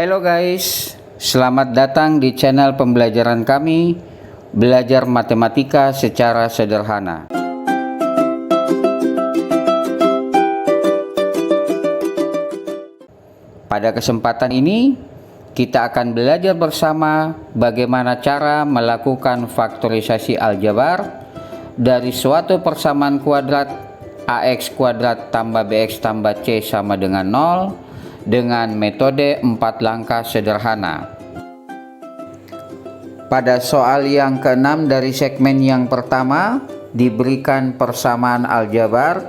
Halo guys, selamat datang di channel pembelajaran kami, Belajar Matematika Secara Sederhana. Pada kesempatan ini, kita akan belajar bersama bagaimana cara melakukan faktorisasi aljabar dari suatu persamaan kuadrat ax kuadrat tambah bx tambah c sama dengan 0 dengan metode 4 langkah sederhana. Pada soal yang ke-6 dari segmen yang pertama, diberikan persamaan aljabar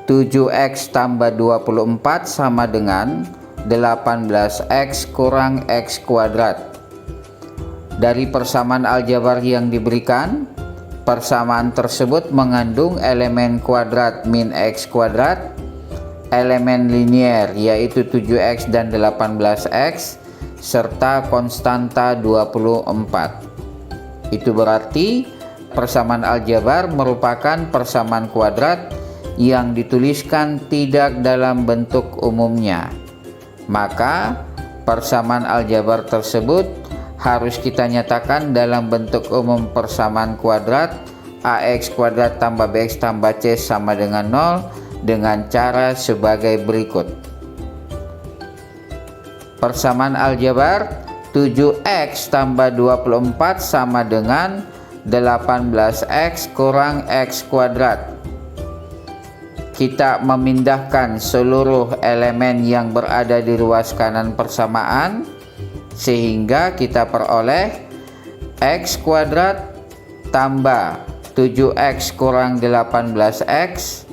7x tambah 24 sama dengan 18x kurang x kuadrat. Dari persamaan aljabar yang diberikan, persamaan tersebut mengandung elemen kuadrat min x kuadrat, elemen linier yaitu 7x dan 18x, serta konstanta 24. Itu berarti persamaan aljabar merupakan persamaan kuadrat yang dituliskan tidak dalam bentuk umumnya. Maka persamaan aljabar tersebut harus kita nyatakan dalam bentuk umum persamaan kuadrat ax kuadrat tambah bx tambah c sama dengan 0 dengan cara sebagai berikut. Persamaan aljabar 7x tambah 24 sama dengan 18x kurang x kuadrat. Kita memindahkan seluruh elemen yang berada di ruas kanan persamaan sehingga kita peroleh x kuadrat tambah 7x kurang 18x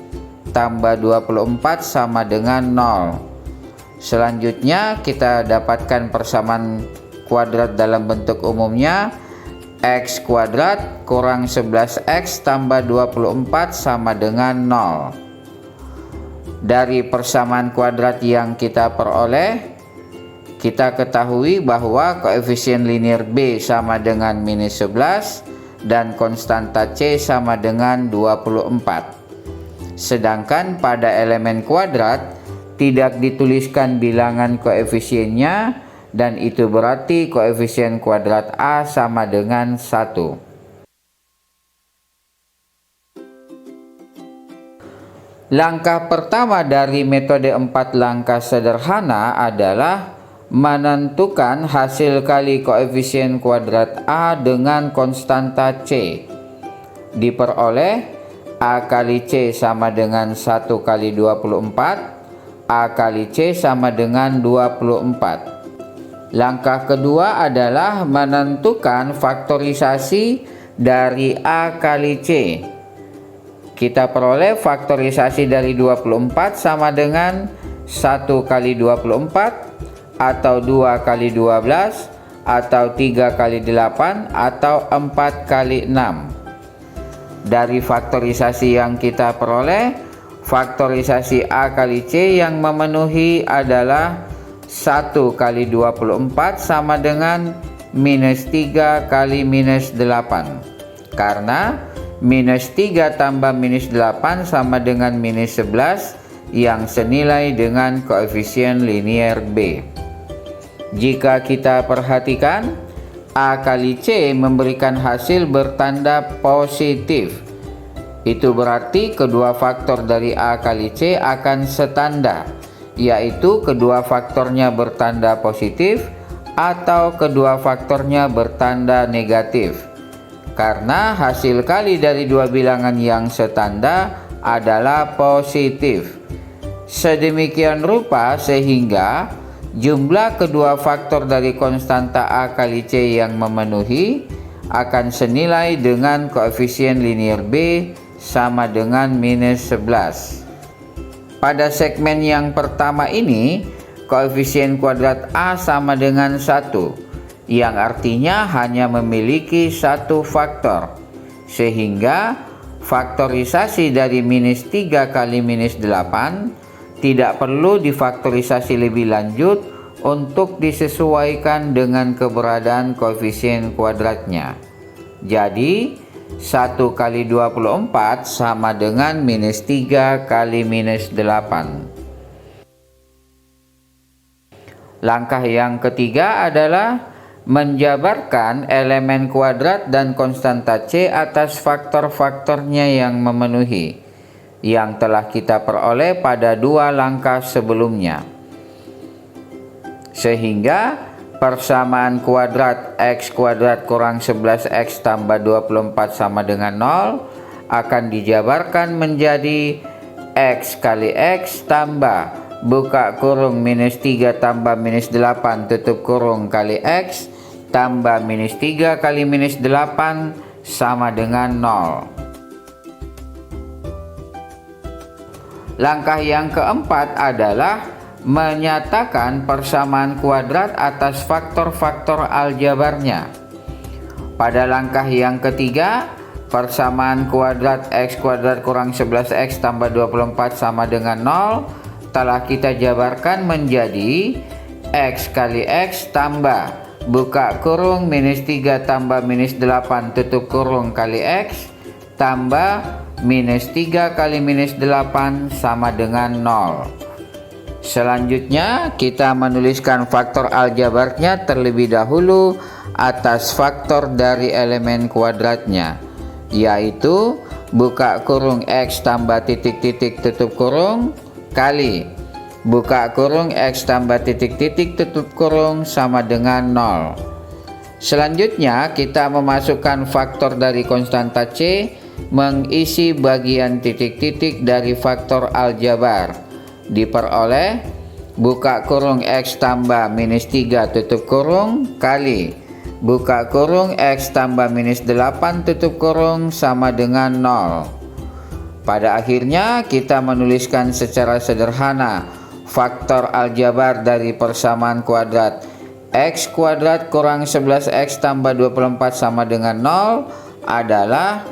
tambah 24 sama dengan 0. Selanjutnya kita dapatkan persamaan kuadrat dalam bentuk umumnya x kuadrat kurang 11x tambah 24 sama dengan 0. Dari persamaan kuadrat yang kita peroleh, kita ketahui bahwa koefisien linier B sama dengan minus 11 dan konstanta C sama dengan 24. Sedangkan pada elemen kuadrat tidak dituliskan bilangan koefisiennya, dan itu berarti koefisien kuadrat A sama dengan 1. Langkah pertama dari metode 4 langkah sederhana adalah menentukan hasil kali koefisien kuadrat A dengan konstanta C. Diperoleh A kali C sama dengan 1 kali 24, A kali C sama dengan 24. Langkah kedua adalah menentukan faktorisasi dari A kali C. Kita peroleh faktorisasi dari 24 sama dengan 1 kali 24, atau 2 kali 12, atau 3 kali 8, atau 4 kali 6. Dari faktorisasi yang kita peroleh, faktorisasi A kali C yang memenuhi adalah 1 kali 24 sama dengan minus 3 kali minus 8. Karena minus 3 tambah minus 8 sama dengan minus 11 yang senilai dengan koefisien linier B. Jika kita perhatikan, A kali C memberikan hasil bertanda positif. Itu berarti kedua faktor dari A kali C akan setanda, yaitu kedua faktornya bertanda positif atau kedua faktornya bertanda negatif. Karena hasil kali dari dua bilangan yang setanda adalah positif. Sedemikian rupa sehingga jumlah kedua faktor dari konstanta A kali C yang memenuhi akan senilai dengan koefisien linier B sama dengan minus 11. Pada segmen yang pertama ini, koefisien kuadrat A sama dengan 1, yang artinya hanya memiliki satu faktor. Sehingga faktorisasi dari minus 3 kali minus 8 tidak perlu difaktorisasi lebih lanjut untuk disesuaikan dengan keberadaan koefisien kuadratnya. Jadi 1 kali 24 sama dengan minus 3 kali minus 8. Langkah yang ketiga adalah menjabarkan elemen kuadrat dan konstanta C atas faktor-faktornya yang memenuhi, yang telah kita peroleh pada dua langkah sebelumnya. Sehingga persamaan kuadrat X kuadrat kurang 11X tambah 24 sama dengan 0 akan dijabarkan menjadi X kali X tambah buka kurung minus 3 tambah minus 8 tutup kurung kali X tambah minus 3 kali minus 8 sama dengan 0. Langkah yang keempat adalah menyatakan persamaan kuadrat atas faktor-faktor aljabarnya. Pada langkah yang ketiga, persamaan kuadrat X kuadrat kurang 11X tambah 24 sama dengan 0 telah kita jabarkan menjadi X kali X tambah buka kurung minus 3 tambah minus 8 tutup kurung kali X tambah minus 3 kali minus 8 sama dengan 0. Selanjutnya kita menuliskan faktor aljabarnya terlebih dahulu atas faktor dari elemen kuadratnya, yaitu buka kurung X tambah titik-titik tutup kurung kali buka kurung X tambah titik-titik tutup kurung sama dengan 0. Selanjutnya kita memasukkan faktor dari konstanta C mengisi bagian titik-titik dari faktor aljabar, diperoleh buka kurung X tambah minus 3 tutup kurung kali buka kurung X tambah minus 8 tutup kurung sama dengan 0. Pada akhirnya kita menuliskan secara sederhana faktor aljabar dari persamaan kuadrat X kuadrat kurang 11X tambah 24 sama dengan 0 adalah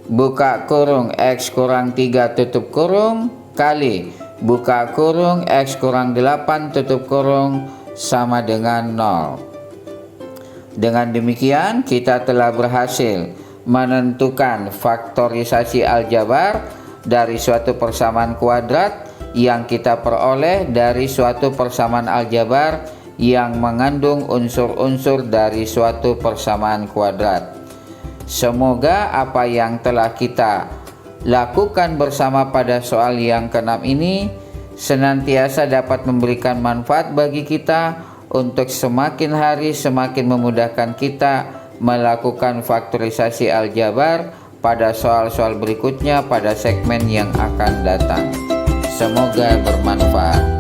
buka kurung X kurang 3 tutup kurung kali buka kurung X kurang 8 tutup kurung sama dengan 0. Dengan demikian kita telah berhasil menentukan faktorisasi aljabar dari suatu persamaan kuadrat yang kita peroleh dari suatu persamaan aljabar yang mengandung unsur-unsur dari suatu persamaan kuadrat. Semoga apa yang telah kita lakukan bersama pada soal yang keenam ini senantiasa dapat memberikan manfaat bagi kita untuk semakin hari semakin memudahkan kita melakukan faktorisasi aljabar pada soal-soal berikutnya pada segmen yang akan datang. Semoga bermanfaat.